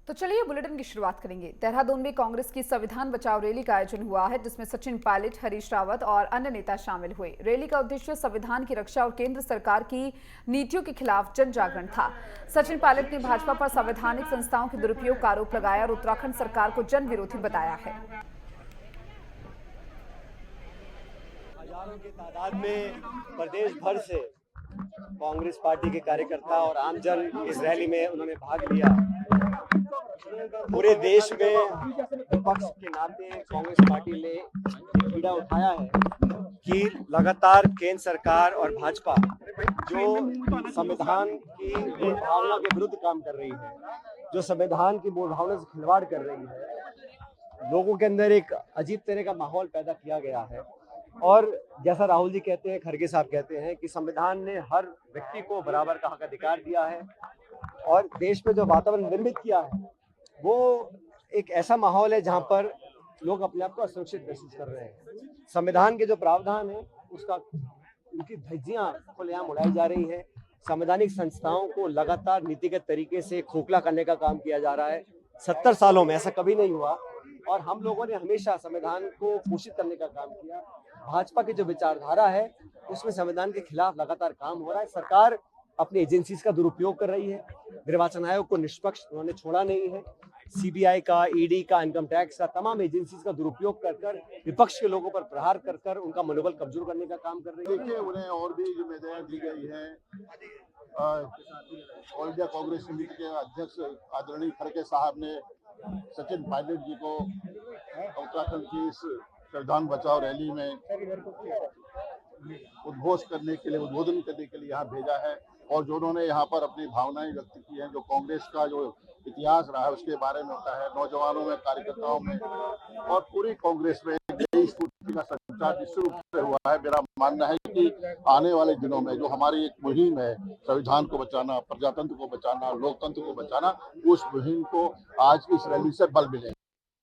तो चलिए बुलेटिन की शुरुआत करेंगे। देहरादून में कांग्रेस की संविधान बचाओ रैली का आयोजन हुआ है, जिसमें सचिन पायलट, हरीश रावत और अन्य नेता शामिल हुए। रैली का उद्देश्य संविधान की रक्षा और केंद्र सरकार की नीतियों के खिलाफ जन जागरण था। सचिन पायलट ने भाजपा पर संवैधानिक संस्थाओं के दुरुपयोग का आरोप लगाया और उत्तराखंड सरकार को जन विरोधी बताया है। हजारों की तादाद में प्रदेश भर से कांग्रेस पार्टी के कार्यकर्ता और आमजन इस रैली में उन्होंने भाग लिया। पूरे देश में विपक्ष के नाते कांग्रेस पार्टी ने बीड़ा उठाया है कि लगातार केंद्र सरकार और भाजपा जो संविधान की मूल भावना के विरुद्ध काम कर रही है, जो संविधान की मूल भावना से खिलवाड़ कर रही है, लोगों के अंदर एक अजीब तरह का माहौल पैदा किया गया है। और जैसा राहुल जी कहते हैं, खड़गे साहब कहते हैं कि संविधान ने हर व्यक्ति को बराबर का हक अधिकार दिया है और देश में जो वातावरण निर्मित किया है वो एक ऐसा माहौल है जहां पर लोग अपने आप को असुरक्षित महसूस कर रहे हैं। संविधान के जो प्रावधान है उसका उनकी धज्जियां खुलेआम उड़ाई जा रही है। संवैधानिक संस्थाओं को लगातार नीतिगत तरीके से खोखला करने का काम किया जा रहा है। 70 सालों में ऐसा कभी नहीं हुआ और हम लोगों ने हमेशा संविधान को पोषित करने का काम किया। भाजपा की जो विचारधारा है उसमें संविधान के खिलाफ लगातार काम हो रहा है। सरकार अपनी एजेंसीज का दुरुपयोग कर रही है। निर्वाचन आयोग को निष्पक्ष उन्होंने छोड़ा नहीं है। सीबीआई का, ईडी का, इनकम टैक्स का, तमाम एजेंसीज का दुरुपयोग कर विपक्ष के लोगों पर प्रहार कर उनका मनोबल कमजोर करने का काम कर रही है। देखिए, उन्हें और भी जिम्मेदारियां दी गई है। ऑल इंडिया कांग्रेस समिति के अध्यक्ष आदरणीय खड़गे साहब ने सचिन पायलट जी को उत्तराखंड की इस संविधान बचाओ रैली में उद्बोधन करने के लिए यहाँ भेजा है और जो उन्होंने यहाँ पर अपनी भावनाएं व्यक्त की हैं, जो कांग्रेस का जो इतिहास रहा है उसके बारे में होता है, नौजवानों में, कार्यकर्ताओं में और पूरी कांग्रेस में नई स्फूर्ति का संचार निश्चित रूप से हुआ है। मेरा मानना है कि आने वाले दिनों में जो हमारी एक मुहिम है संविधान को बचाना, प्रजातंत्र को बचाना, लोकतंत्र को बचाना, उस मुहिम को आज की इस रैली से बल मिलेगा।